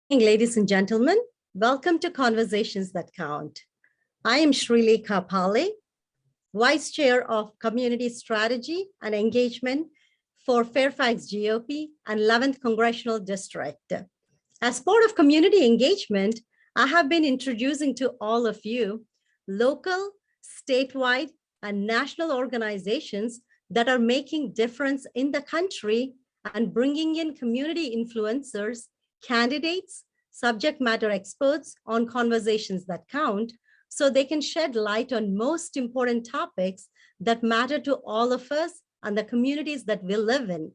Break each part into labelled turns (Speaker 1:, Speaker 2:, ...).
Speaker 1: Ladies and gentlemen. Welcome to Conversations That Count. I am Shriley Kapale, Vice Chair of Community Strategy and Engagement for Fairfax GOP and 11th Congressional District. As part of community engagement, I have been introducing to all of you local, statewide, and national organizations that are making difference in the country and bringing in community influencers, candidates, subject matter experts on Conversations That Count, so they can shed light on most important topics that matter to all of us and the communities that we live in.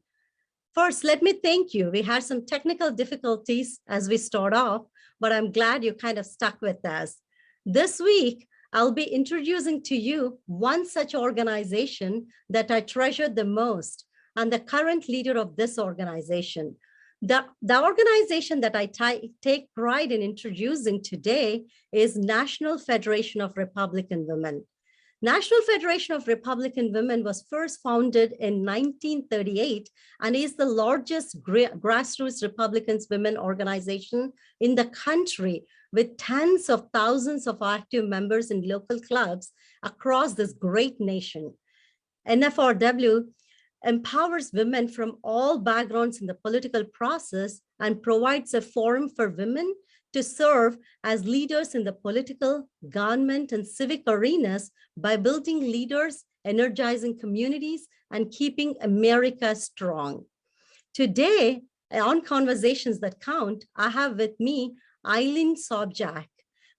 Speaker 1: First, let me thank you. We had some technical difficulties as we start off, but I'm glad you kind of stuck with us. This week, I'll be introducing to you one such organization that I treasure the most and the current leader of this organization. The organization that I take pride in introducing today is National Federation of Republican Women. National Federation of Republican Women was first founded in 1938 and is the largest grassroots Republican women organization in the country, with tens of thousands of active members in local clubs across this great nation. NFRW empowers women from all backgrounds in the political process and provides a forum for women to serve as leaders in the political, government, and civic arenas by building leaders, energizing communities, and keeping America strong. Today, on Conversations That Count, I have with me Elieen Sobjack,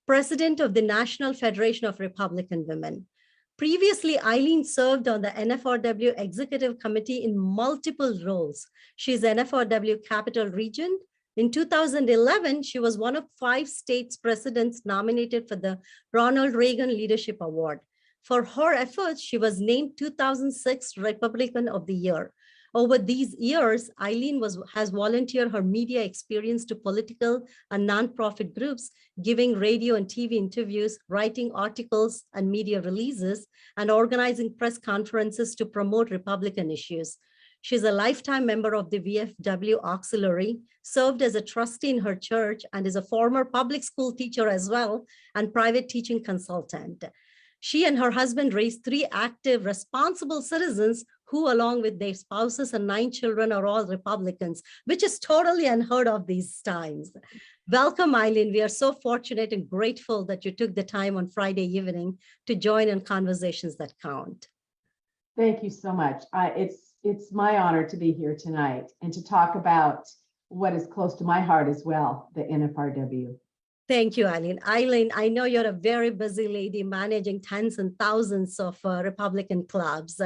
Speaker 1: President of the National Federation of Republican Women. Previously, Eileen served on the NFRW Executive Committee in multiple roles. She's NFRW Capital Region. In 2011, she was one of 5 states presidents nominated for the Ronald Reagan Leadership Award. For her efforts, she was named 2006 Republican of the Year. Over these years, Eileen has volunteered her media experience to political and nonprofit groups, giving radio and TV interviews, writing articles and media releases, and organizing press conferences to promote Republican issues. She's a lifetime member of the VFW Auxiliary, served as a trustee in her church, and is a former public school teacher as well, and private teaching consultant. She and her husband raised 3 active, responsible citizens who, along with their spouses and 9 children, are all Republicans, which is totally unheard of these times. Welcome, Eileen. We are so fortunate and grateful that you took the time on Friday evening to join in Conversations That Count.
Speaker 2: Thank you so much. It's my honor to be here tonight and to talk about what is close to my heart as well, the NFRW.
Speaker 1: Thank you, Eileen. Eileen, I know you're a very busy lady managing tens and thousands of Republican clubs.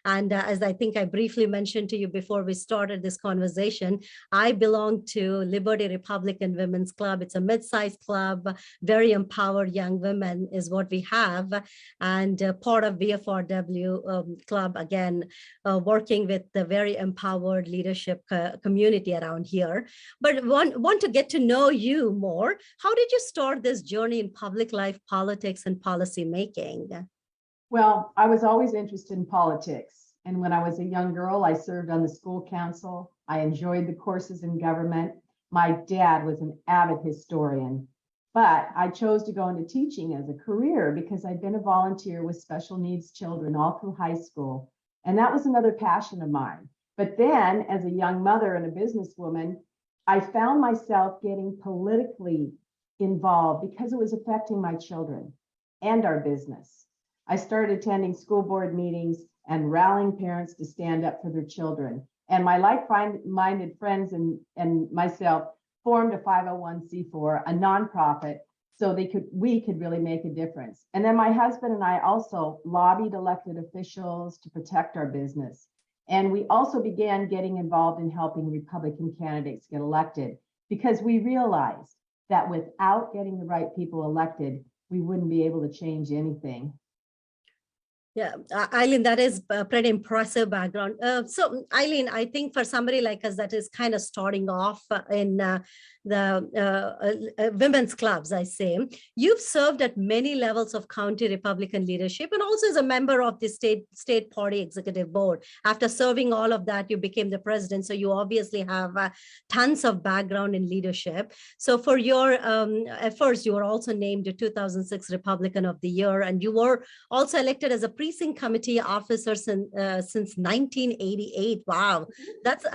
Speaker 1: And as I think I briefly mentioned to you before we started this conversation, I belong to Liberty Republican Women's Club. It's a mid-sized club, very empowered young women is what we have. And part of VFRW club, again, working with the very empowered leadership community around here. But want to get to know you more. How did you start this journey in public life, politics, and policy making?
Speaker 2: Well, I was always interested in politics. And when I was a young girl, I served on the school council. I enjoyed the courses in government. My dad was an avid historian, but I chose to go into teaching as a career because I'd been a volunteer with special needs children all through high school. And that was another passion of mine. But then as a young mother and a businesswoman, I found myself getting politically involved because it was affecting my children and our business. I started attending school board meetings and rallying parents to stand up for their children. And my like-minded friends and myself formed a 501c4, a nonprofit, so we could really make a difference. And then my husband and I also lobbied elected officials to protect our business. And we also began getting involved in helping Republican candidates get elected because we realized that without getting the right people elected, we wouldn't be able to change anything.
Speaker 1: Yeah, Eileen, that is a pretty impressive background. So, Eileen, I think for somebody like us that is kind of starting off in the women's clubs, I say, you've served at many levels of county Republican leadership and also as a member of the state party executive board. After serving all of that, you became the president. So you obviously have tons of background in leadership. So for your efforts, you were also named the 2006 Republican of the Year, and you were also elected as a precinct committee officer since 1988. Wow, that's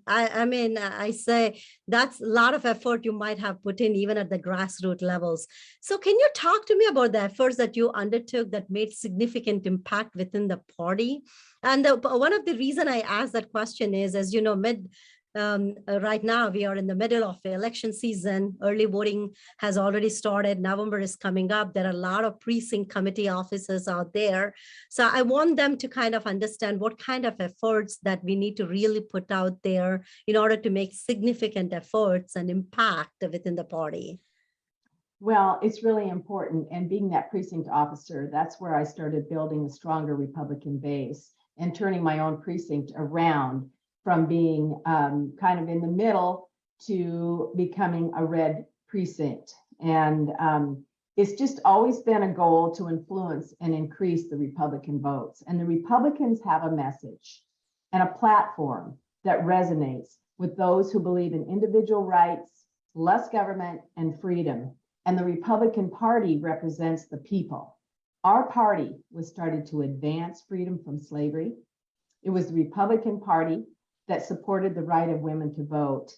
Speaker 1: I mean, I say that's a lot of effort you might have put in even at the grassroots levels. So can you talk to me about the efforts that you undertook that made significant impact within the party? And one of the reason I asked that question is, as you know, right now we are in the middle of the election season. Early voting has already started. November is coming up. There are a lot of precinct committee officers out there. So I want them to kind of understand what kind of efforts that we need to really put out there in order to make significant efforts and impact within the party.
Speaker 2: Well, it's really important. And being that precinct officer, that's where I started building a stronger Republican base and turning my own precinct around from being kind of in the middle to becoming a red precinct. And it's just always been a goal to influence and increase the Republican votes. And the Republicans have a message and a platform that resonates with those who believe in individual rights, less government, and freedom. And the Republican Party represents the people. Our party was started to advance freedom from slavery. It was the Republican Party that supported the right of women to vote.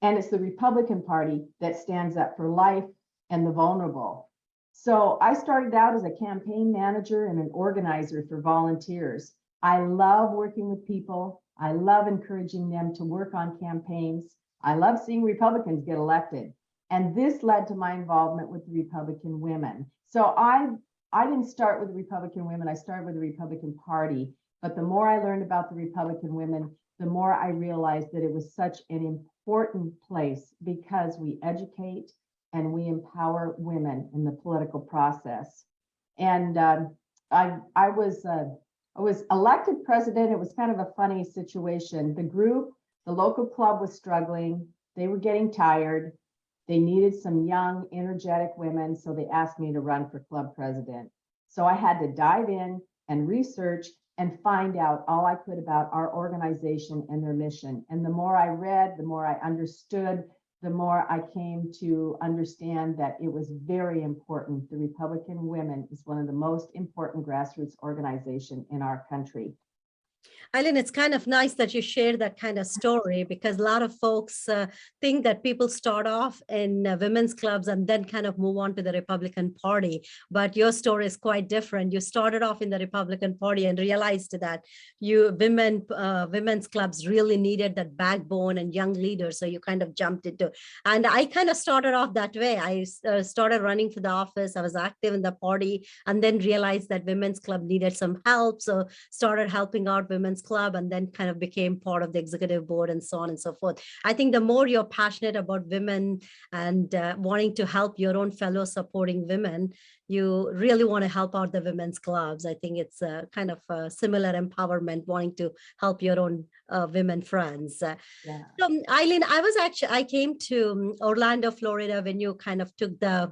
Speaker 2: And it's the Republican Party that stands up for life and the vulnerable. So I started out as a campaign manager and an organizer for volunteers. I love working with people. I love encouraging them to work on campaigns. I love seeing Republicans get elected. And this led to my involvement with the Republican women. So I didn't start with the Republican women, I started with the Republican Party. But the more I learned about the Republican women, the more I realized that it was such an important place because we educate and we empower women in the political process. And I was elected president. It was kind of a funny situation. The local club was struggling. They were getting tired. They needed some young, energetic women. So they asked me to run for club president. So I had to dive in and research and find out all I could about our organization and their mission. And the more I read, the more I understood, the more I came to understand that it was very important. The Republican Women is one of the most important grassroots organizations in our country.
Speaker 1: Eileen, it's kind of nice that you share that kind of story because a lot of folks think that people start off in women's clubs and then kind of move on to the Republican Party. But your story is quite different. You started off in the Republican Party and realized that women's clubs really needed that backbone and young leaders. So you kind of jumped into, and I kind of started off that way. I started running for the office. I was active in the party and then realized that women's club needed some help. So started helping out women's club and then kind of became part of the executive board and so on and so forth. I think the more you're passionate about women and wanting to help your own fellow supporting women, you really want to help out the women's clubs. I think it's a kind of a similar empowerment, wanting to help your own women friends.
Speaker 2: Yeah.
Speaker 1: So Eileen, I came to Orlando, Florida when you kind of took the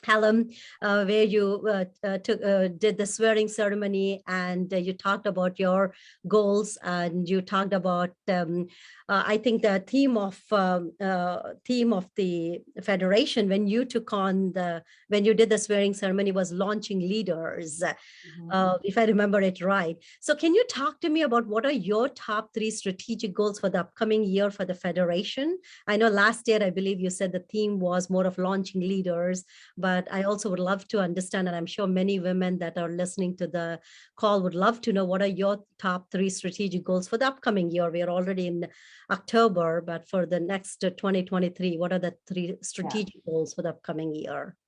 Speaker 1: Hallam, where you did the swearing ceremony and you talked about your goals and you talked about, I think the theme of the federation when you did the swearing ceremony was launching leaders, if I remember it right. So can you talk to me about what are your top 3 strategic goals for the upcoming year for the federation? I know last year, I believe you said the theme was more of launching leaders, but I also would love to understand, and I'm sure many women that are listening to the call would love to know what are your top 3 strategic goals for the upcoming year. We are already in October, but for the next 2023, what are the 3 strategic goals for the upcoming year?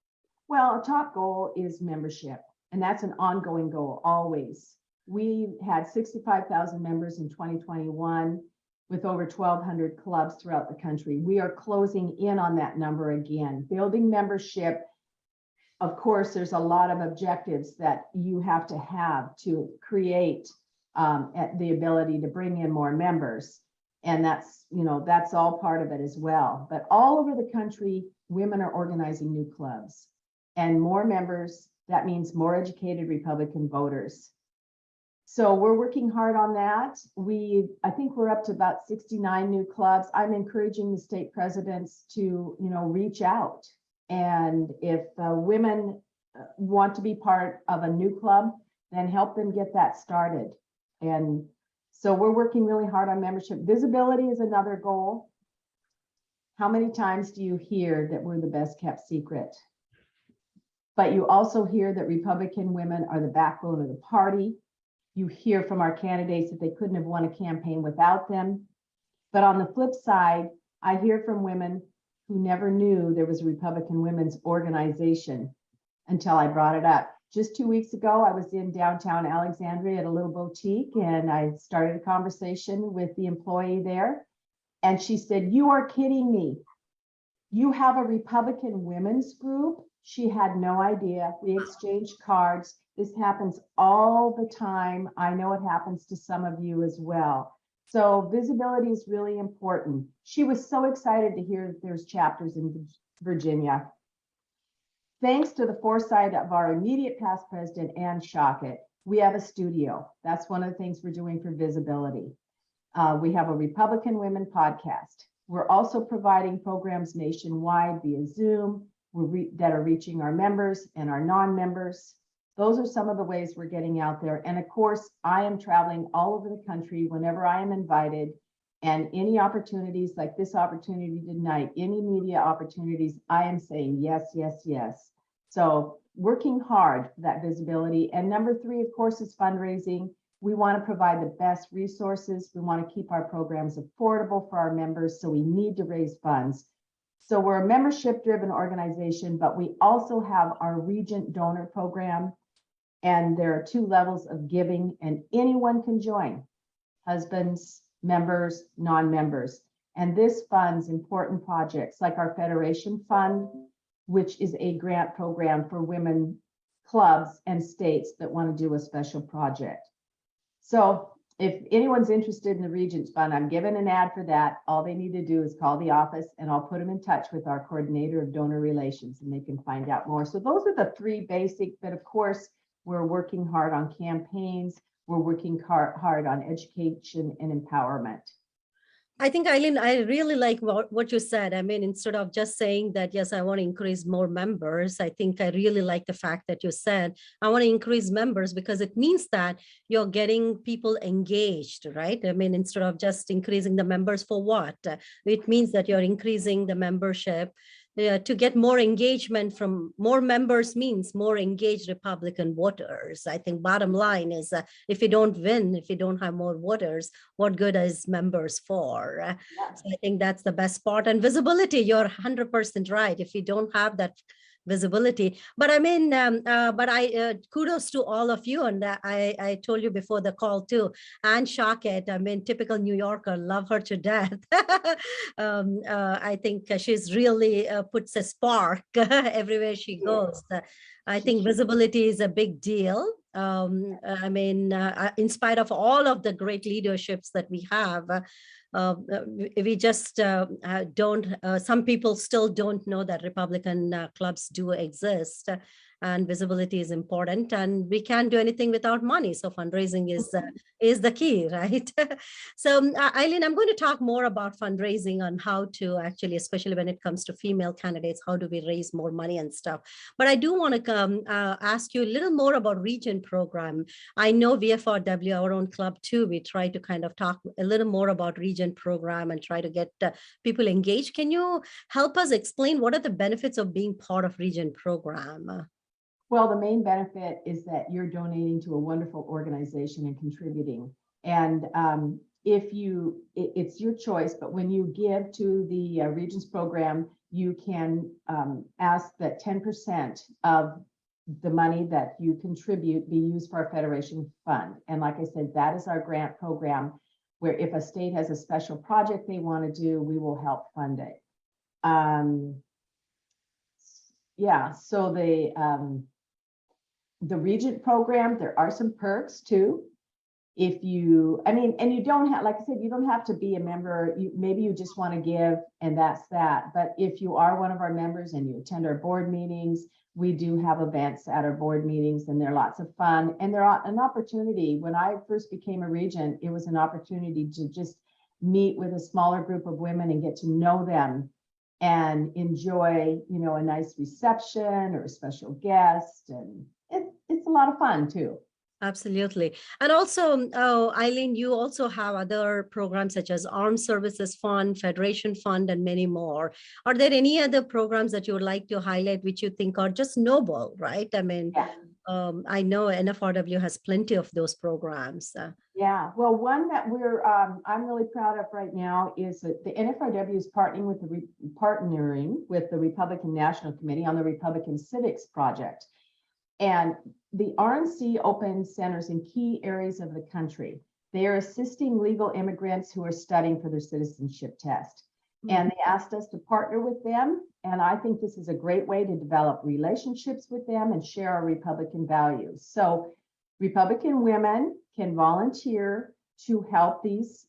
Speaker 2: Well, a top goal is membership, and that's an ongoing goal always. We had 65,000 members in 2021 with over 1,200 clubs throughout the country. We are closing in on that number again, building membership of course, there's a lot of objectives that you have to create the ability to bring in more members. And that's, that's all part of it as well. But all over the country, women are organizing new clubs, and more members, that means more educated Republican voters. So we're working hard on that. I think we're up to about 69 new clubs. I'm encouraging the state presidents to, reach out. And if women want to be part of a new club, then help them get that started. And so we're working really hard on membership. Visibility is another goal. How many times do you hear that we're the best kept secret? But you also hear that Republican women are the backbone of the party. You hear from our candidates that they couldn't have won a campaign without them. But on the flip side, I hear from women who never knew there was a Republican women's organization until I brought it up. Just 2 weeks ago, I was in downtown Alexandria at a little boutique, and I started a conversation with the employee there. And she said, "You are kidding me. You have a Republican women's group?" She had no idea. We exchanged cards. This happens all the time. I know it happens to some of you as well. So visibility is really important. She was so excited to hear that there's chapters in Virginia. Thanks to the foresight of our immediate past president, Ann Shockett, we have a studio. That's one of the things we're doing for visibility. We have a Republican Women podcast. We're also providing programs nationwide via Zoom that are reaching our members and our non-members. Those are some of the ways we're getting out there. And of course, I am traveling all over the country whenever I am invited, and any opportunities like this opportunity tonight, any media opportunities, I am saying yes, yes, yes. So working hard for that visibility. And number 3, of course, is fundraising. We want to provide the best resources. We want to keep our programs affordable for our members. So we need to raise funds. So we're a membership-driven organization, but we also have our Regent donor program. And there are 2 levels of giving, and anyone can join: husbands, members, non-members. And this funds important projects like our Federation Fund, which is a grant program for women clubs and states that want to do a special project. So if anyone's interested in the Regents Fund, I'm giving an ad for that. All they need to do is call the office, and I'll put them in touch with our coordinator of donor relations, and they can find out more. So those are the 3 basic, but of course, we're working hard on campaigns. We're working hard on education and empowerment.
Speaker 1: I think, Eileen, I really like what you said. I mean, instead of just saying that, yes, I want to increase more members, I think I really like the fact that you said, I want to increase members, because it means that you're getting people engaged, right? I mean, instead of just increasing the members for what? It means that you're increasing the membership to get more engagement from more members, means more engaged Republican voters. I think bottom line is if you don't win, if you don't have more voters, what good is members for? So I think that's the best part. And visibility, you're 100% right. If you don't have that visibility, but I mean, kudos to all of you. And I told you before the call too, Ann Shockett, I mean, typical New Yorker, love her to death. I think she's really puts a spark everywhere she goes. I think visibility is a big deal. I mean, in spite of all of the great leaderships that we have, we just don't, some people still don't know that Republican clubs do exist, and visibility is important, and we can't do anything without money. So fundraising is the key, right? So Eileen, I'm going to talk more about fundraising on how to actually, especially when it comes to female candidates, how do we raise more money and stuff. But I do want to ask you a little more about Regent program. I know VFRW, our own club too, we try to kind of talk a little more about Regent program and try to get people engaged. Can you help us explain what are the benefits of being part of Regent program?
Speaker 2: Well, the main benefit is that you're donating to a wonderful organization and contributing. And it's your choice, but when you give to the Regents program, you can ask that 10% of the money that you contribute be used for our Federation Fund. And like I said, that is our grant program, where if a state has a special project they want to do, we will help fund it. yeah, so the Regent program, there are some perks too. If you, I mean, and you don't have, like I said, you don't have to be a member. Maybe you just want to give and that's that. But if you are one of our members and you attend our board meetings, we do have events at our board meetings and they're lots of fun. And they're an opportunity. When I first became a regent, it was an opportunity to just meet with a smaller group of women and get to know them and enjoy, a nice reception or a special guest. And it's a lot of fun too.
Speaker 1: Absolutely. And also, Eileen, you also have other programs such as Armed Services Fund, Federation Fund, and many more. Are there any other programs that you would like to highlight which you think are just noble, right? I mean,
Speaker 2: Yeah.
Speaker 1: I know NFRW has plenty of those programs.
Speaker 2: Yeah, well, one that I'm really proud of right now is that the NFRW is partnering with the Republican National Committee on the Republican Civics Project. And the RNC opens centers in key areas of the country. They are assisting legal immigrants who are studying for their citizenship test. And they asked us to partner with them. And I think this is a great way to develop relationships with them and share our Republican values. So Republican women can volunteer to help these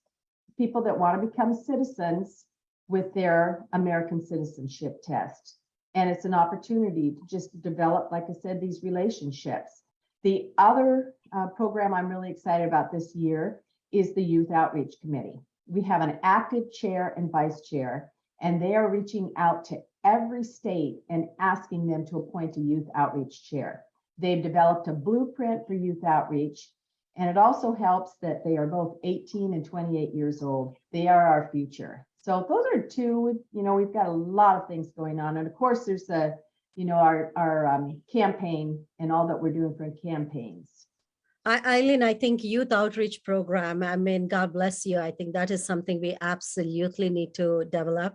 Speaker 2: people that want to become citizens with their American citizenship test. And it's an opportunity to just develop, like I said, these relationships. The other program I'm really excited about this year is the Youth Outreach Committee. We have an active chair and vice chair, and they are reaching out to every state and asking them to appoint a youth outreach chair. They've developed a blueprint for youth outreach, and it also helps that they are both 18 and 28 years old. They are our future. So those are two, we've got a lot of things going on. And of course, there's our campaign and all that we're doing for campaigns.
Speaker 1: Eileen, I think youth outreach program, I mean, God bless you. I think that is something we absolutely need to develop.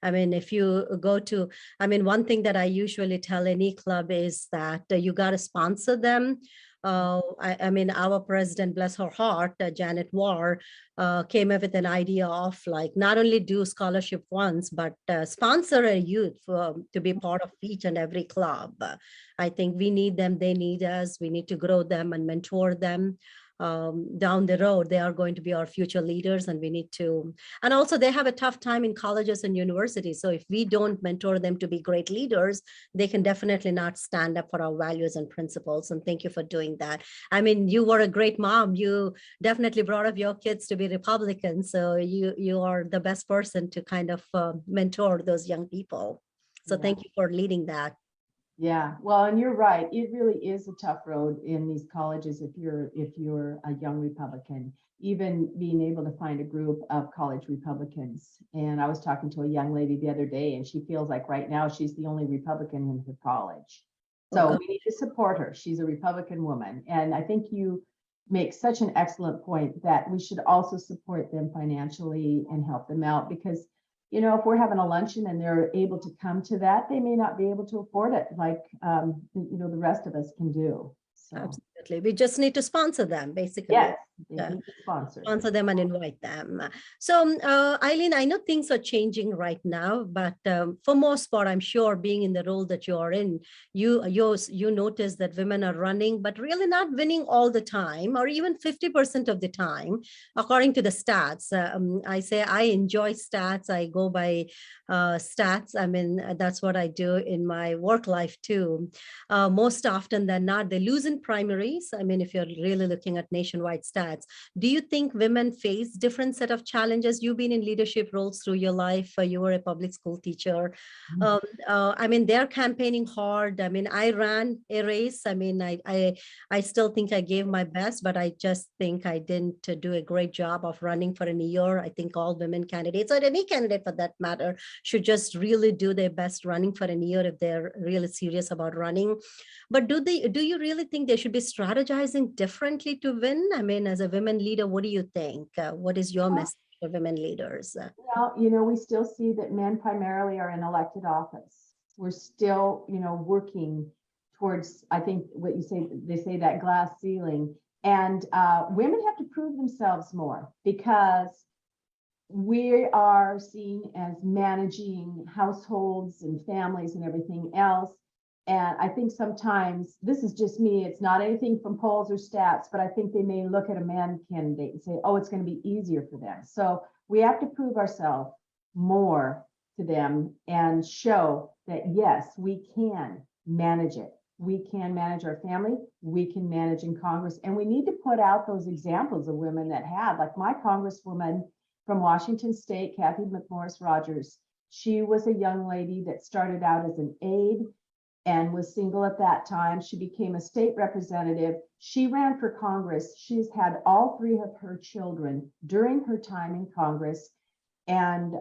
Speaker 1: I mean, if you go to, one thing that I usually tell any club is that you got to sponsor them. Our president, bless her heart, Janet Warr, came up with an idea of like not only do scholarship funds, but sponsor a youth to be part of each and every club. I think we need them, they need us, we need to grow them and mentor them. Down the road, they are going to be our future leaders, and we need to, and also they have a tough time in colleges and universities. So if we don't mentor them to be great leaders, they can definitely not stand up for our values and principles. And thank you for doing that. I mean, you were a great mom. You definitely brought up your kids to be Republicans. So you are the best person to kind of mentor those young people. So thank you for leading that.
Speaker 2: Yeah, well, and you're right. It really is a tough road in these colleges if you're a young Republican, even being able to find a group of college Republicans. And I was talking to a young lady the other day, and she feels like right now she's the only Republican in her college. So we need to support her. She's a Republican woman. And I think you make such an excellent point that we should also support them financially and help them out, because if we're having a luncheon and they're able to come to that, they may not be able to afford it like, the rest of us can do. So.
Speaker 1: Absolutely. We just need to sponsor them, basically.
Speaker 2: Yes, they need to sponsor
Speaker 1: them and invite them. So, Eileen, I know things are changing right now, but for most part, I'm sure being in the role that you are in, you notice that women are running, but really not winning all the time, or even 50% of the time, according to the stats. I say I enjoy stats. I go by stats. I mean, that's what I do in my work life too. Most often than not, they lose in primaries. I mean, if you're really looking at nationwide stats, do you think women face different set of challenges? You've been in leadership roles through your life. You were a public school teacher. They're campaigning hard. I mean, I ran a race. I mean, I still think I gave my best, but I just think I didn't do a great job of running for a year. I think all women candidates, or any candidate for that matter, should just really do their best running for a year if they're really serious about running. But do you really think they should be strategizing differently to win? I mean, as a women leader, what do you think? What is your message for women leaders?
Speaker 2: Well, we still see that men primarily are in elected office. We're still, working towards, I think what they say that glass ceiling. And women have to prove themselves more, because we are seen as managing households and families and everything else. And I think sometimes, this is just me, it's not anything from polls or stats, but I think they may look at a man candidate and say, oh, it's going to be easier for them. So we have to prove ourselves more to them and show that, yes, we can manage it. We can manage our family. We can manage in Congress. And we need to put out those examples of women that have, like my Congresswoman from Washington State, Kathy McMorris Rogers. She was a young lady that started out as an aide and was single at that time. She became a state representative. She ran for Congress. She's had all three of her children during her time in Congress. And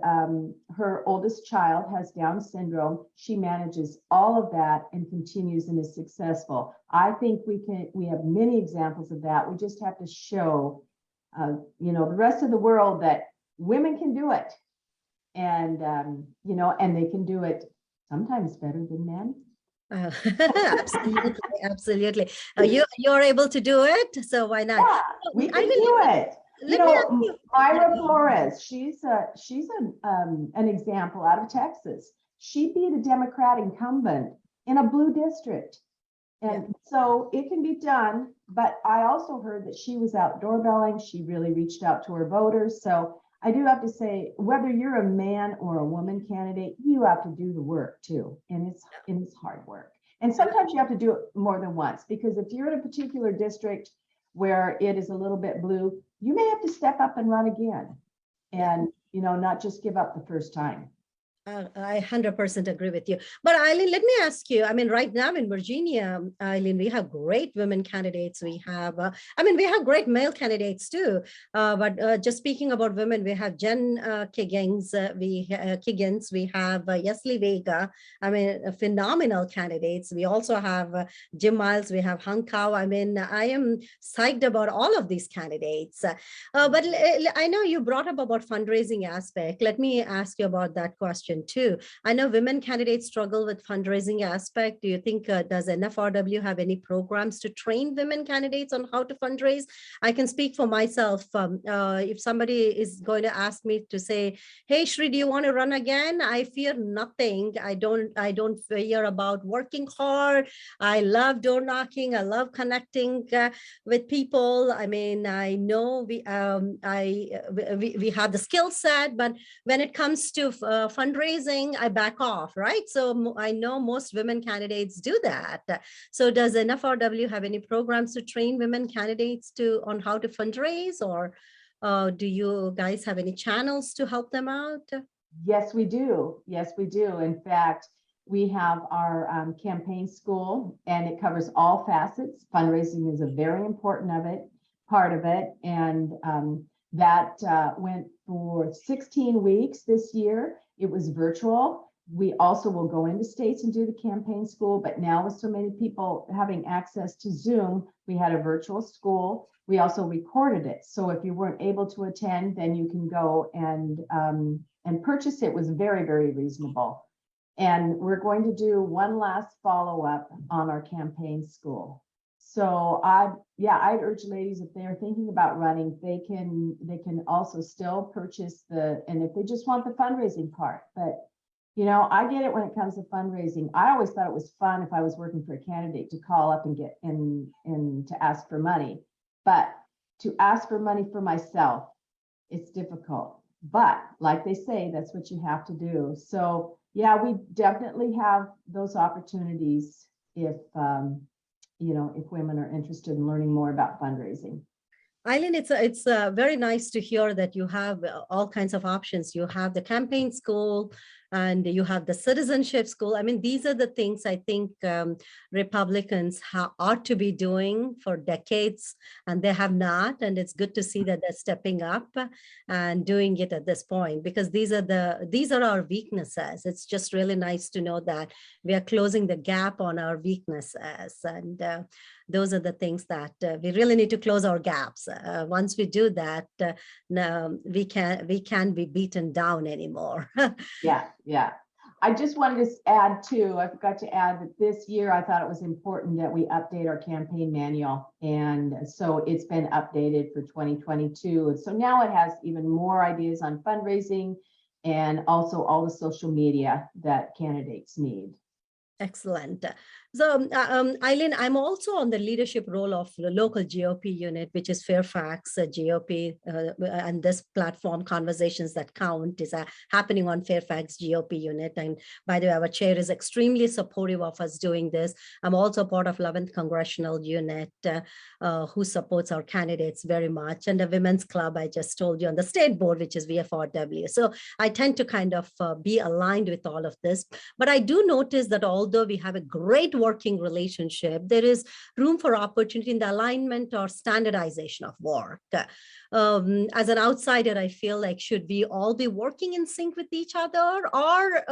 Speaker 2: her oldest child has Down syndrome. She manages all of that and continues and is successful. I think we have many examples of that. We just have to show, the rest of the world that women can do it. And, and they can do it sometimes better than men.
Speaker 1: Absolutely, absolutely. You're able to do it, so why not?
Speaker 2: Yeah, we can do it. Myra Flores, she's an example out of Texas. She beat a Democrat incumbent in a blue district. And so it can be done, but I also heard that she was out doorbelling. She really reached out to her voters. So I do have to say, whether you're a man or a woman candidate, you have to do the work too. And it's hard work. And sometimes you have to do it more than once, because if you're in a particular district where it is a little bit blue, you may have to step up and run again and, not just give up the first time.
Speaker 1: I 100% agree with you. But Eileen, let me ask you, I mean, right now in Virginia, Eileen, we have great women candidates. We have, we have great male candidates too. But just speaking about women, we have Jen Kiggins, we have Yesli Vega. Phenomenal candidates. We also have Jim Miles, we have Hung Kao. I am psyched about all of these candidates. But I know you brought up about fundraising aspect. Let me ask you about that question too. I know women candidates struggle with fundraising aspect. Do you think does NFRW have any programs to train women candidates on how to fundraise? I can speak for myself. If somebody is going to ask me to say, hey Shri, do you want to run again? I fear nothing. I don't fear about working hard. I love door knocking. I love connecting with people. I know we have the skill set, but when it comes to fundraising, I back off, right? So I know most women candidates do that. So does NFRW have any programs to train women candidates on how to fundraise, or do you guys have any channels to help them out?
Speaker 2: Yes, we do. Yes, we do. In fact, we have our campaign school, and it covers all facets. Fundraising is a very important part of it. And that went for 16 weeks this year. It was virtual. We also will go into states and do the campaign school, but now with so many people having access to Zoom, we had a virtual school. We also recorded it. So if you weren't able to attend, then you can go and purchase it. It was very, very reasonable. And we're going to do one last follow-up on our campaign school. So I'd urge ladies, if they're thinking about running, they can also still purchase and if they just want the fundraising part. But I get it when it comes to fundraising. I always thought it was fun if I was working for a candidate to call up and get in to ask for money. But to ask for money for myself, it's difficult. But like they say, that's what you have to do. So yeah, we definitely have those opportunities if women are interested in learning more about fundraising.
Speaker 1: Eileen, it's very nice to hear that you have all kinds of options. You have the campaign school and you have the citizenship school. These are the things I think Republicans ought to be doing for decades, and they have not. And it's good to see that they're stepping up and doing it at this point, because these are our weaknesses. It's just really nice to know that we are closing the gap on our weaknesses, and those are the things that we really need to close our gaps. Once we do that, now we can't be beaten down anymore.
Speaker 2: Yeah. I just wanted to add too, I forgot to add that this year I thought it was important that we update our campaign manual. And so it's been updated for 2022. And so now it has even more ideas on fundraising and also all the social media that candidates need.
Speaker 1: Excellent. So, Eileen, I'm also on the leadership role of the local GOP unit, which is Fairfax GOP, and this platform, Conversations That Count, is happening on Fairfax GOP unit. And by the way, our chair is extremely supportive of us doing this. I'm also part of 11th Congressional Unit, who supports our candidates very much, and the Women's Club, I just told you, on the state board, which is VFRW. So I tend to kind of be aligned with all of this. But I do notice that although we have a great working relationship, there is room for opportunity in the alignment or standardization of work. As an outsider, I feel like, should we all be working in sync with each other? Or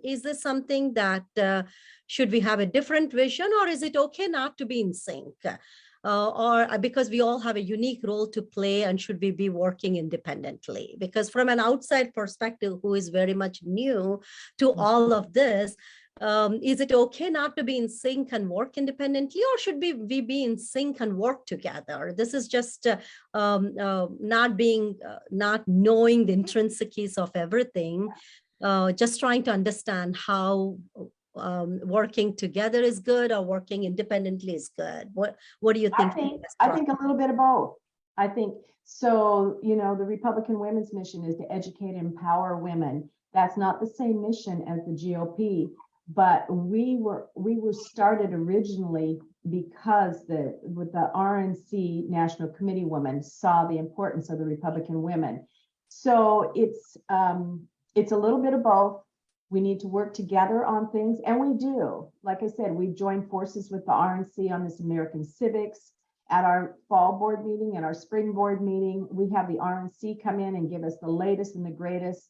Speaker 1: is this something that should we have a different vision, or is it okay not to be in sync? Or because we all have a unique role to play, and should we be working independently? Because from an outside perspective, who is very much new to all of this, is it okay not to be in sync and work independently, or should we be in sync and work together? This is just not knowing the intrinsics of everything, just trying to understand how working together is good or working independently is good. What do you think?
Speaker 2: I think a little bit of both. I think so. You know, the Republican Women's mission is to educate and empower women. That's not the same mission as the GOP, but we were started originally because the RNC National Committee women saw the importance of the Republican women. So it's a little bit of both. We need to work together on things, and we do. Like I said, we've joined forces with the RNC on this American Civics. At our fall board meeting and our spring board meeting, we have the RNC come in and give us the latest and the greatest.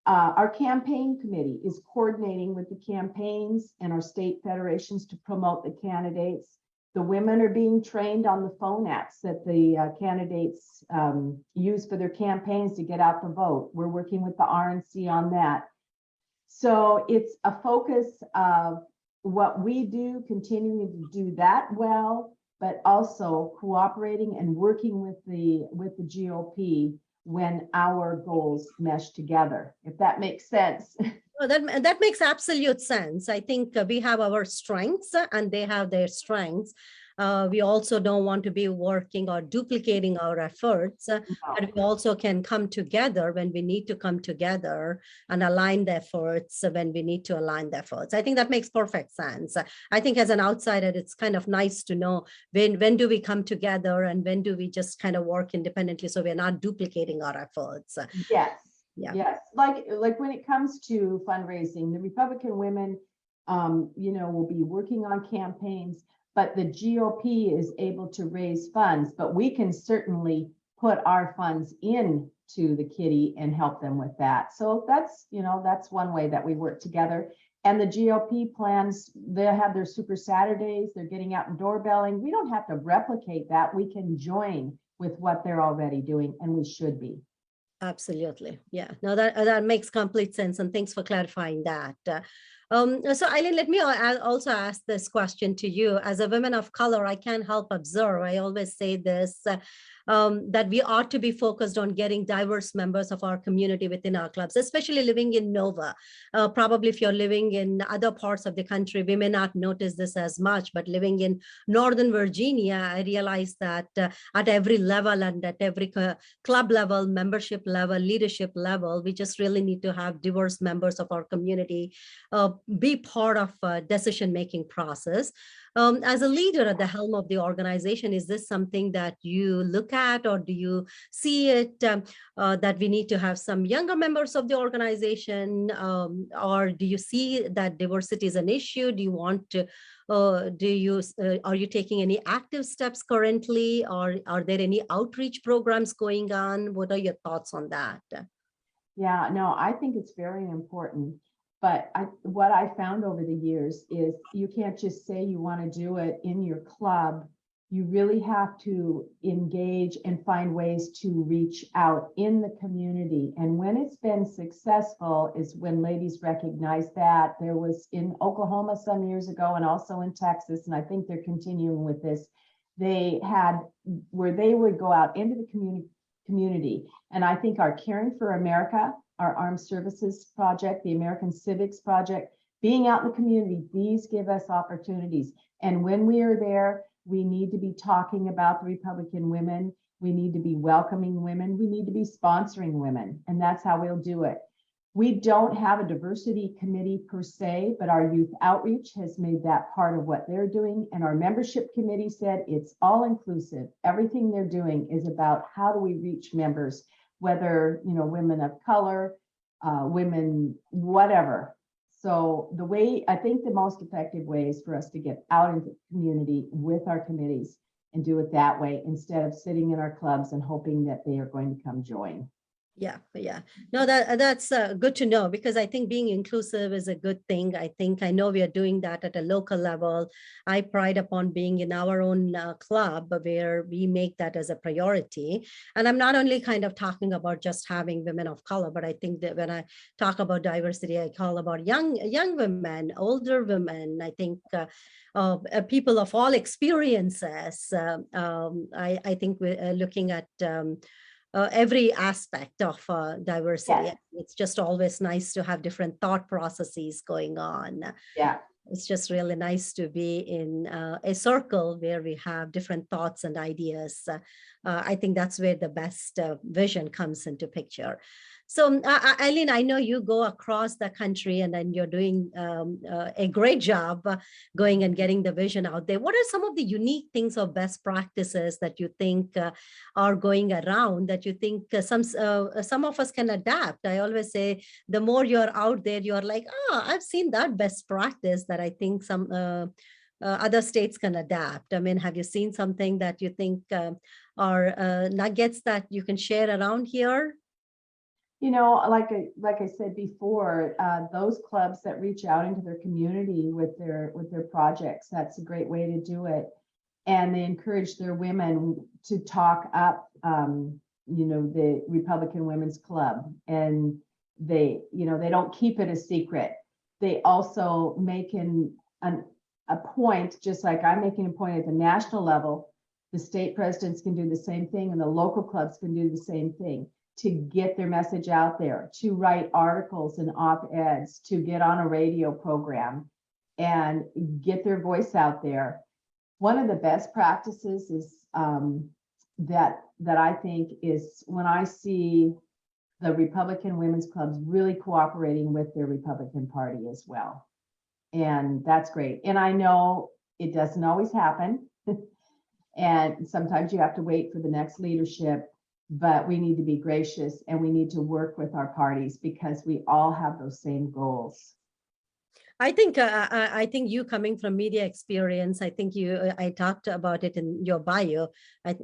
Speaker 2: Our campaign committee is coordinating with the campaigns and our state federations to promote the candidates. The women are being trained on the phone apps that the candidates use for their campaigns to get out the vote. We're working with the RNC on that. So it's a focus of what we do, continuing to do that well, but also cooperating and working with the GOP when our goals mesh together, if that makes sense.
Speaker 1: Well, that makes absolute sense. I think we have our strengths and they have their strengths. We also don't want to be working or duplicating our efforts, but we also can come together when we need to come together and align the efforts when we need to align the efforts. I think that makes perfect sense. I think as an outsider, it's kind of nice to know when do we come together and when do we just kind of work independently, so we're not duplicating our efforts.
Speaker 2: Yes.
Speaker 1: Yeah.
Speaker 2: Yes. Like when it comes to fundraising, the Republican women, will be working on campaigns, but the GOP is able to raise funds, but we can certainly put our funds into the kitty and help them with that. So that's one way that we work together. And the GOP plans, they'll have their Super Saturdays, they're getting out and doorbelling. We don't have to replicate that. We can join with what they're already doing, and we should be.
Speaker 1: Absolutely. Yeah, no, that makes complete sense. And thanks for clarifying that. So Eileen, let me also ask this question to you. As a woman of color, I can't help observe, I always say this, that we ought to be focused on getting diverse members of our community within our clubs, especially living in Nova. Probably if you're living in other parts of the country, we may not notice this as much, but living in Northern Virginia, I realize that at every level and at every club level, membership level, leadership level, we just really need to have diverse members of our community be part of a decision-making process. As a leader at the helm of the organization, is this something that you look at, or do you see it that we need to have some younger members of the organization, or do you see that diversity is an issue? Do you want to, are you taking any active steps currently, or are there any outreach programs going on? What are your thoughts on that?
Speaker 2: Yeah, no, I think it's very important. But what I found over the years is you can't just say you want to do it in your club. You really have to engage and find ways to reach out in the community. And when it's been successful is when ladies recognize that. There was in Oklahoma some years ago and also in Texas, and I think they're continuing with this. They had where they would go out into the community. And I think our Caring for America, our Armed Services Project, the American Civics Project, being out in the community, these give us opportunities. And when we are there, we need to be talking about the Republican women. We need to be welcoming women. We need to be sponsoring women. And that's how we'll do it. We don't have a diversity committee per se, but our youth outreach has made that part of what they're doing. And our membership committee said it's all inclusive. Everything they're doing is about how do we reach members, whether, you know, women of color, women, whatever. So the way, I think the most effective way is for us to get out into the community with our committees and do it that way instead of sitting in our clubs and hoping that they are going to come join.
Speaker 1: Yeah. No, that's good to know, because I think being inclusive is a good thing. I know we are doing that at a local level. I pride upon being in our own club where we make that as a priority. And I'm not only kind of talking about just having women of color, but I think that when I talk about diversity, I call about young women, older women. I think people of all experiences. I think we're looking at every aspect of diversity.
Speaker 2: Yes.
Speaker 1: It's just always nice to have different thought processes going on.
Speaker 2: Yeah.
Speaker 1: It's just really nice to be in a circle where we have different thoughts and ideas. I think that's where the best vision comes into picture. So Eileen, I know you go across the country and then you're doing a great job going and getting the vision out there. What are some of the unique things or best practices that you think are going around that you think some of us can adapt? I always say the more you're out there, you're like, oh, I've seen that best practice that I think some other states can adapt. I mean, have you seen something that you think are nuggets that you can share around here?
Speaker 2: You know, like I said before, those clubs that reach out into their community with their projects, that's a great way to do it. And they encourage their women to talk up, you know, the Republican Women's Club, and they, you know, they don't keep it a secret. They also make a point, just like I'm making a point at the national level. The state presidents can do the same thing, and the local clubs can do the same thing, to get their message out there, to write articles and op-eds, to get on a radio program and get their voice out there. One of the best practices is that I think is when I see the Republican women's clubs really cooperating with their Republican Party as well. And that's great. And I know it doesn't always happen. And sometimes you have to wait for the next leadership, but we need to be gracious and we need to work with our parties because we all have those same goals.
Speaker 1: I think you coming from media experience, I talked about it in your bio.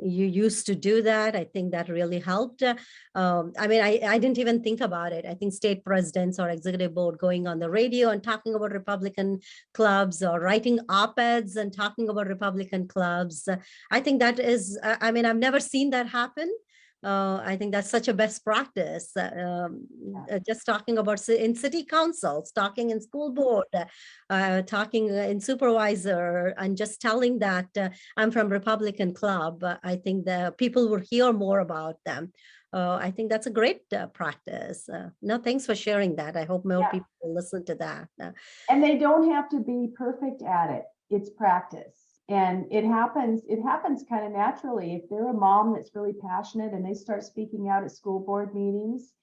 Speaker 1: You used to do that. I think that really helped. I mean, I didn't even think about it. I think state presidents or executive board going on the radio and talking about Republican clubs, or writing op-eds and talking about Republican clubs. I think that is, I mean, I've never seen that happen. I think that's such a best practice. Just talking about in city councils, talking in school board, talking in supervisor, and just telling that I'm from Republican club. I think the people will hear more about them. I think that's a great practice. No, thanks for sharing that. I hope more people will listen to that.
Speaker 2: And they don't have to be perfect at it. It's practice. And it happens kind of naturally. If they're a mom that's really passionate and they start speaking out at school board meetings,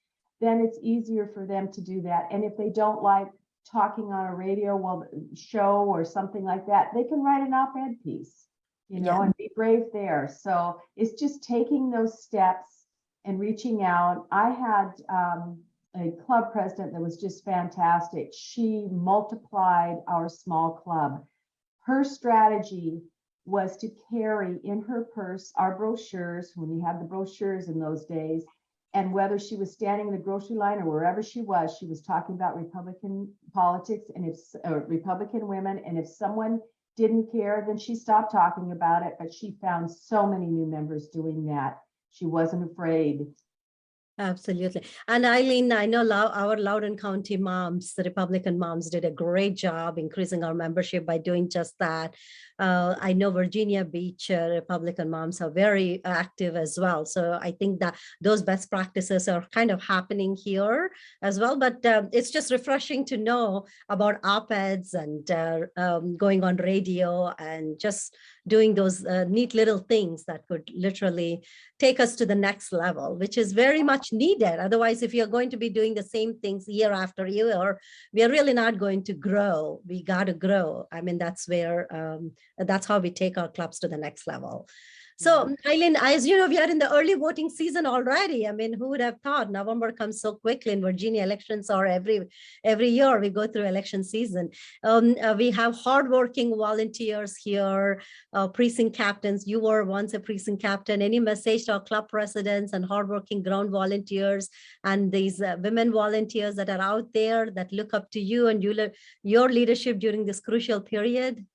Speaker 2: then it's easier for them to do that. And if they don't like talking on a radio show or something like that, they can write an op-ed piece, you know, and be brave there. So it's just taking those steps and reaching out. I had a club president that was just fantastic. She multiplied our small club. Her strategy was to carry in her purse our brochures, when you had the brochures in those days, and whether she was standing in the grocery line or wherever she was talking about Republican politics and if Republican women. And if someone didn't care, then she stopped talking about it. But she found so many new members doing that. She wasn't afraid
Speaker 1: Absolutely. And Eileen, I know our Loudoun County moms, the Republican moms, did a great job increasing our membership by doing just that. I know Virginia Beach Republican moms are very active as well. So I think that those best practices are kind of happening here as well. But it's just refreshing to know about op-eds and going on radio and just doing those neat little things that could literally take us to the next level, which is very much needed. Otherwise, if you're going to be doing the same things year after year, we are really not going to grow. We got to grow. I mean, that's how we take our clubs to the next level. So, Eileen, as you know, we are in the early voting season already. I mean, who would have thought November comes so quickly in Virginia? Elections are every year we go through election season. We have hardworking volunteers here, precinct captains. You were once a precinct captain. Any message to our club presidents and hardworking ground volunteers and these women volunteers that are out there that look up to you and your leadership during this crucial period?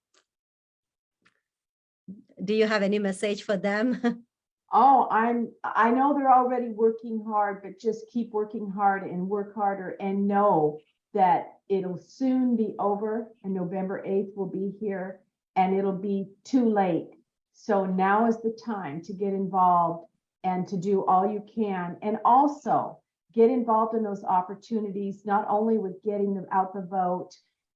Speaker 1: Do you have any message for them?
Speaker 2: Oh, I know they're already working hard, but just keep working hard and work harder and know that it'll soon be over and November 8th will be here and it'll be too late. So now is the time to get involved and to do all you can, and also get involved in those opportunities, not only with getting them out the vote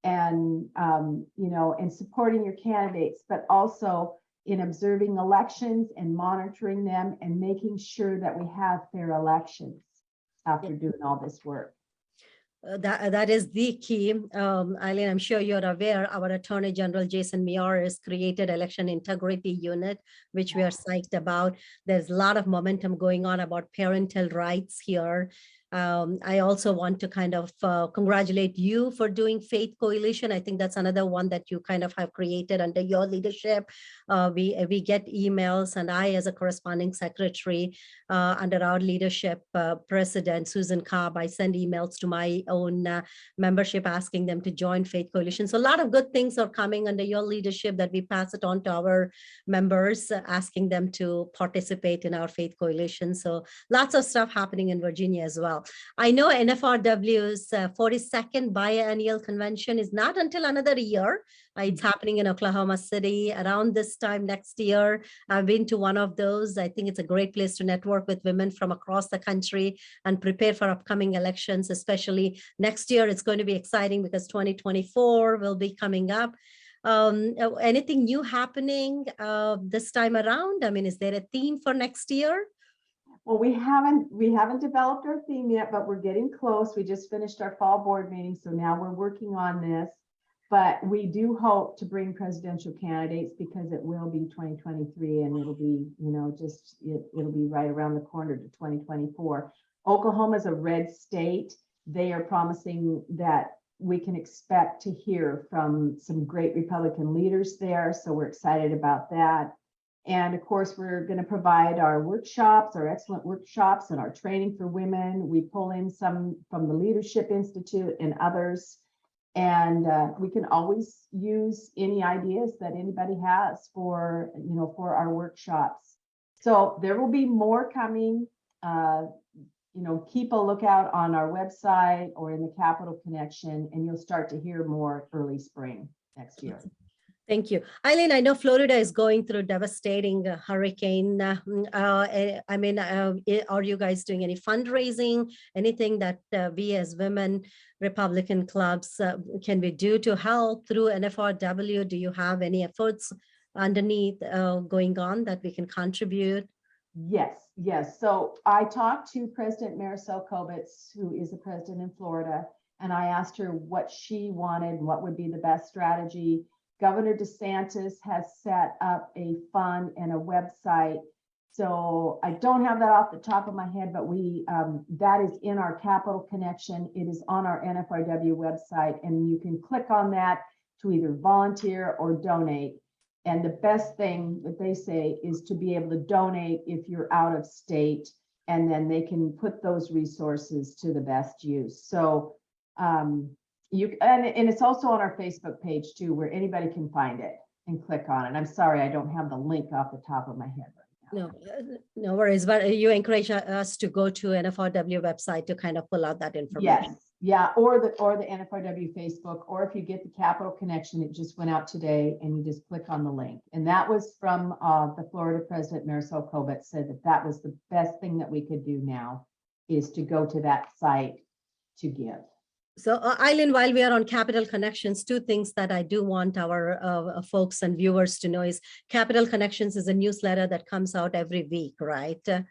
Speaker 2: and and supporting your candidates, but also in observing elections and monitoring them and making sure that we have fair elections after doing all this work.
Speaker 1: That is the key. Eileen, I'm sure you're aware, our Attorney General Jason Miar has created Election Integrity Unit, which we are psyched about. There's a lot of momentum going on about parental rights here. I also want to kind of congratulate you for doing Faith Coalition. I think that's another one that you kind of have created under your leadership. We get emails, and I, as a corresponding secretary under our leadership, President Susan Cobb, I send emails to my own membership asking them to join Faith Coalition. So a lot of good things are coming under your leadership that we pass it on to our members, asking them to participate in our Faith Coalition. So lots of stuff happening in Virginia as well. I know NFRW's 42nd biennial convention is not until another year. It's happening in Oklahoma City around this time next year. I've been to one of those. I think it's a great place to network with women from across the country and prepare for upcoming elections, especially next year. It's going to be exciting because 2024 will be coming up. Anything new happening this time around? I mean, is there a theme for next year?
Speaker 2: Well, we haven't developed our theme yet, but we're getting close. We just finished our fall board meeting, so now we're working on this. But we do hope to bring presidential candidates because it will be 2023 and it'll be, it'll be right around the corner to 2024. Oklahoma is a red state. They are promising that we can expect to hear from some great Republican leaders there. So we're excited about that. And of course, we're going to provide our workshops, our excellent workshops, and our training for women. We pull in some from the Leadership Institute and others. And we can always use any ideas that anybody has for our workshops. So there will be more coming. Keep a lookout on our website or in the Capital Connection, and you'll start to hear more early spring next year.
Speaker 1: Thank you. Eileen, I know Florida is going through a devastating hurricane. Are you guys doing any fundraising, anything that we as women Republican clubs can we do to help through NFRW? Do you have any efforts underneath going on that we can contribute?
Speaker 2: Yes. So I talked to President Marisol Kobitz, who is the president in Florida, and I asked her what she wanted, what would be the best strategy. Governor DeSantis has set up a fund and a website. So I don't have that off the top of my head, but that is in our Capital Connection. It is on our NFRW website, and you can click on that to either volunteer or donate. And the best thing that they say is to be able to donate if you're out of state, and then they can put those resources to the best use. So and it's also on our Facebook page too, where anybody can find it and click on it. I'm sorry, I don't have the link off the top of my head right
Speaker 1: No, no worries, but you encourage us to go to NFRW website to kind of pull out that
Speaker 2: Yes,
Speaker 1: information.
Speaker 2: yeah, or the NFRW Facebook, or if you get the Capital Connection, it just went out today and you just click on the link. And that was from the Florida President Marisol Cobbett said that that was the best thing that we could do now is to go to that site to give.
Speaker 1: So Eileen, while we are on Capital Connections, two things that I do want our folks and viewers to know is Capital Connections is a newsletter that comes out every week, right?
Speaker 2: Yes.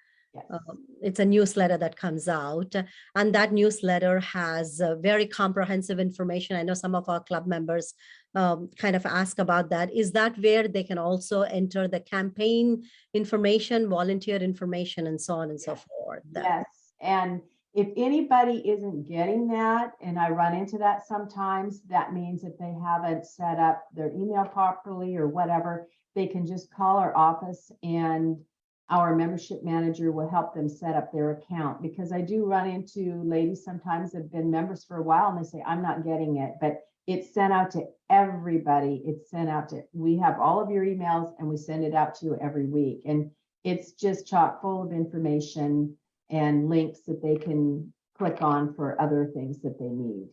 Speaker 1: It's a newsletter that comes out, and that newsletter has very comprehensive information. I know some of our club members kind of ask about that. Is that where they can also enter the campaign information, volunteer information, and so on and so forth?
Speaker 2: Yes, and if anybody isn't getting that, and I run into that sometimes, that means if they haven't set up their email properly or whatever, they can just call our office and our membership manager will help them set up their account. Because I do run into ladies sometimes that have been members for a while and they say, I'm not getting it, but it's sent out to everybody. It's sent out to, we have all of your emails and we send it out to you every week. And it's just chock full of information and links that they can click on for other things that they need.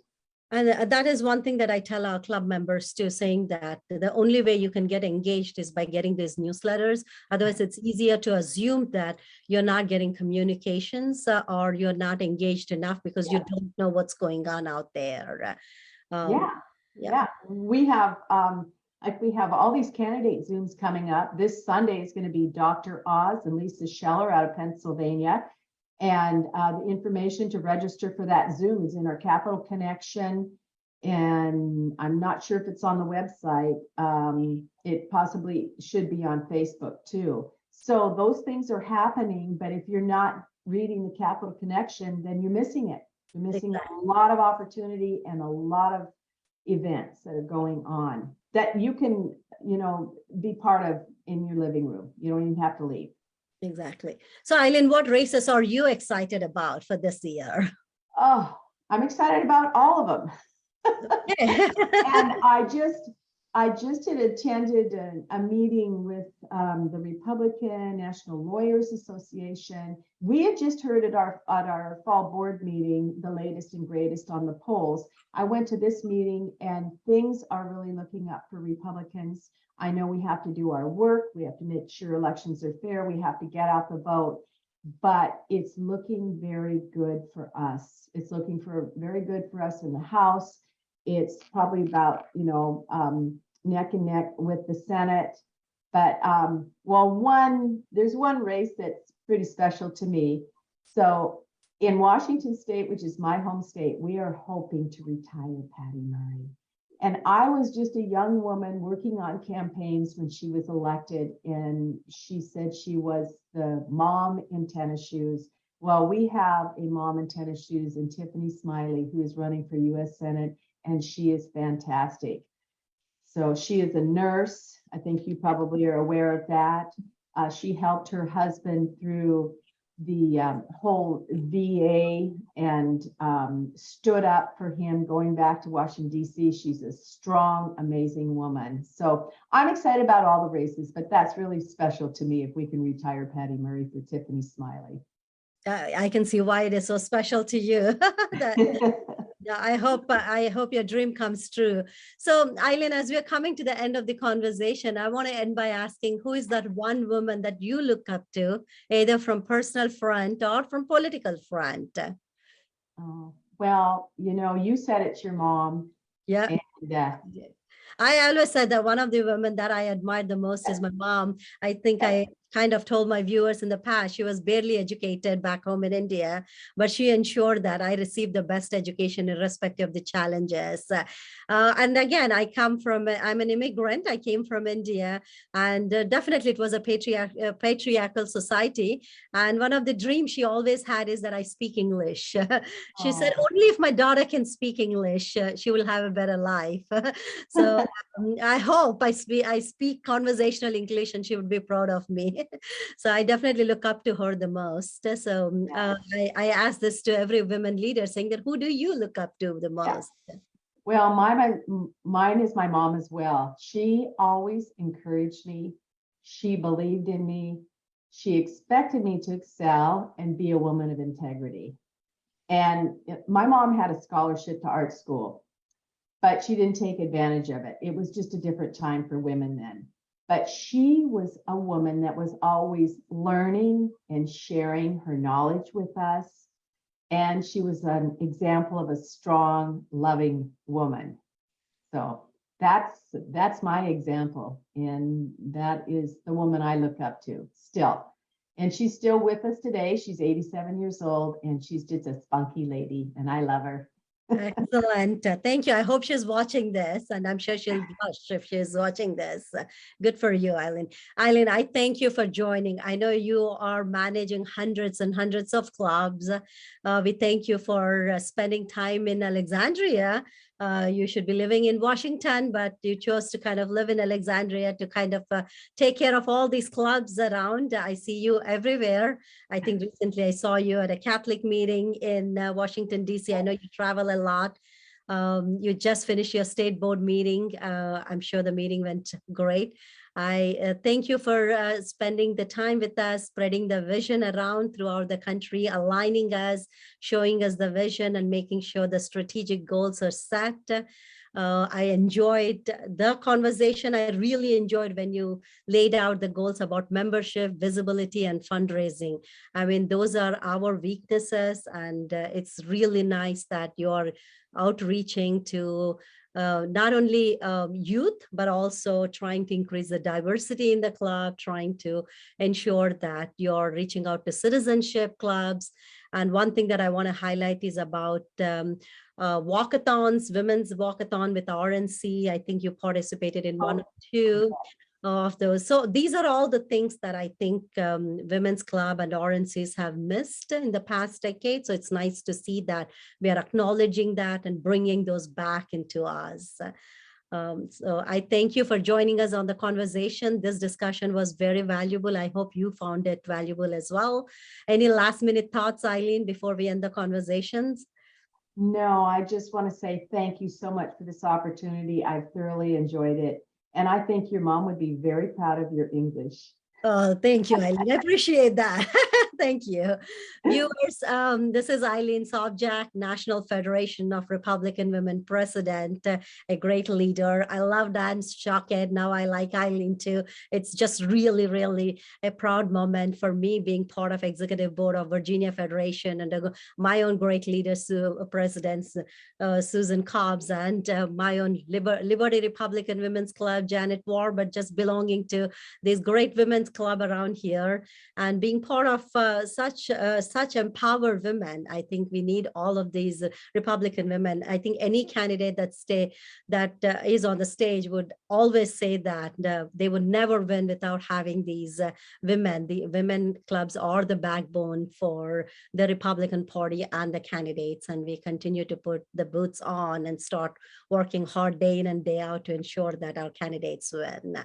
Speaker 1: And that is one thing that I tell our club members too, saying that the only way you can get engaged is by getting these newsletters. Otherwise, it's easier to assume that you're not getting communications or you're not engaged enough because you don't know what's going on out there.
Speaker 2: Yeah. We have like we have all these candidate Zooms coming up. This Sunday is going to be Dr. Oz and Lisa Scheller out of Pennsylvania. And the information to register for that Zoom is in our Capital Connection. And I'm not sure if it's on the website. It possibly should be on Facebook too. So those things are happening, but if you're not reading the Capital Connection, then you're missing it. You're missing a lot of opportunity and a lot of events that are going on that you can, be part of in your living room. You don't even have to leave.
Speaker 1: Exactly. So Eileen, what races are you excited about for this year?
Speaker 2: Oh, I'm excited about all of them. And I just had attended a meeting with the Republican National Lawyers Association. We had just heard at our fall board meeting the latest and greatest on the polls. I went to this meeting and things are really looking up for Republicans. I know we have to do our work. We have to make sure elections are fair. We have to get out the vote, but it's looking very good for us. It's looking very good for us in the House. It's probably about, neck and neck with the Senate. But there's one race that's pretty special to me. So in Washington State, which is my home state, we are hoping to retire Patty Murray. And I was just a young woman working on campaigns when she was elected. And she said she was the mom in tennis shoes. Well, we have a mom in tennis shoes in Tiffany Smiley, who is running for US Senate, and she is fantastic. So she is a nurse. I think you probably are aware of that. She helped her husband through the whole VA and stood up for him going back to Washington, D.C. She's a strong, amazing woman. So I'm excited about all the races, but that's really special to me if we can retire Patty Murray for Tiffany Smiley.
Speaker 1: I can see why it is so special to you. I hope your dream comes true. So Eileen, as we're coming to the end of the conversation, I want to end by asking, who is that one woman that you look up to, either from personal front or from political front?
Speaker 2: Well, you said it's your mom.
Speaker 1: Yeah.
Speaker 2: And,
Speaker 1: I always said that one of the women that I admired the most is my mom. I think I kind of told my viewers in the past, she was barely educated back home in India, but she ensured that I received the best education irrespective of the challenges. And again, I'm an immigrant. I came from India, and definitely it was a patriarchal society. And one of the dreams she always had is that I speak English. She said, only if my daughter can speak English, she will have a better life. So I hope I speak conversational English and she would be proud of me. So I definitely look up to her the most. So I ask this to every women leader, saying that, who do you look up to the most?
Speaker 2: Well, mine is my mom as well. She always encouraged me. She believed in me. She expected me to excel and be a woman of integrity. And my mom had a scholarship to art school, but she didn't take advantage of it. It was just a different time for women then. But she was a woman that was always learning and sharing her knowledge with us. And she was an example of a strong, loving woman. So that's my example. And that is the woman I look up to still. And she's still with us today. She's 87 years old and she's just a spunky lady and I love her.
Speaker 1: Excellent. Thank you. I hope she's watching this, and I'm sure she'll blush if she's watching this. Good for you, Eileen. Eileen, I thank you for joining. I know you are managing hundreds and hundreds of clubs. We thank you for spending time in Alexandria. You should be living in Washington, but you chose to kind of live in Alexandria to kind of take care of all these clubs around. I see you everywhere. I think recently I saw you at a Catholic meeting in Washington, D.C. I know you travel a lot. You just finished your state board meeting. I'm sure the meeting went great. I thank you for spending the time with us, spreading the vision around throughout the country, aligning us, showing us the vision and making sure the strategic goals are set. I enjoyed the conversation. I really enjoyed when you laid out the goals about membership, visibility, and fundraising. I mean, those are our weaknesses, and it's really nice that you're outreaching to not only youth, but also trying to increase the diversity in the club, trying to ensure that you're reaching out to citizenship clubs. And one thing that I want to highlight is about walkathons, women's walkathon with RNC. I think you participated in one or two of those. So these are all the things that I think Women's Club and RNCs have missed in the past decade. So it's nice to see that we are acknowledging that and bringing those back into us. So I thank you for joining us on the conversation. This discussion was very valuable. I hope you found it valuable as well. Any last minute thoughts, Eileen, before we end the conversations?
Speaker 2: No, I just want to say thank you so much for this opportunity. I've thoroughly enjoyed it. And I think your mom would be very proud of your English.
Speaker 1: Oh, thank you, Eileen. I appreciate that. Thank you. Viewers, this is Elieen Sobjack, National Federation of Republican Women President, a great leader. I love Dan's Shockhead. Now I like Eileen too. It's just really, really a proud moment for me being part of Executive Board of Virginia Federation and my own great leaders, presidents, Susan Cobbs, and my own Liberty Republican Women's Club, Janet Warr, but just belonging to these great women's club around here and being part of such empowered women. I think we need all of these Republican women. I think any candidate that is on the stage would always say that they would never win without having these women. The women clubs are the backbone for the Republican Party and the candidates, and we continue to put the boots on and start working hard day in and day out to ensure that our candidates win.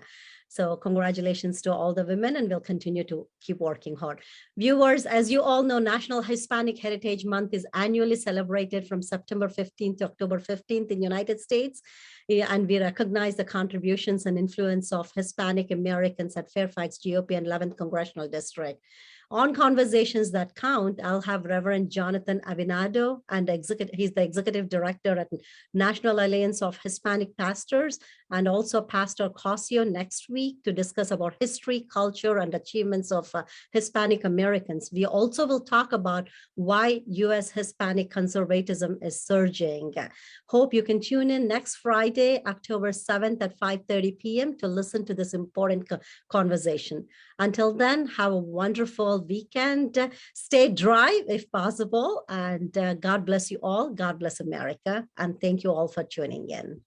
Speaker 1: So congratulations to all the women, and we'll continue to keep working hard. Viewers, as you all know, National Hispanic Heritage Month is annually celebrated from September 15th to October 15th in the United States. And we recognize the contributions and influence of Hispanic Americans at Fairfax GOP and 11th Congressional District. On Conversations That Count, I'll have Reverend Jonathan Avinado, and he's the executive director at National Alliance of Hispanic Pastors, and also Pastor Cosio next week to discuss about history, culture, and achievements of Hispanic Americans. We also will talk about why U.S. Hispanic conservatism is surging. Hope you can tune in next Friday, October 7th at 5:30 p.m. to listen to this important conversation. Until then, have a wonderful weekend. Stay dry if possible, and God bless you all. God bless America, and thank you all for tuning in.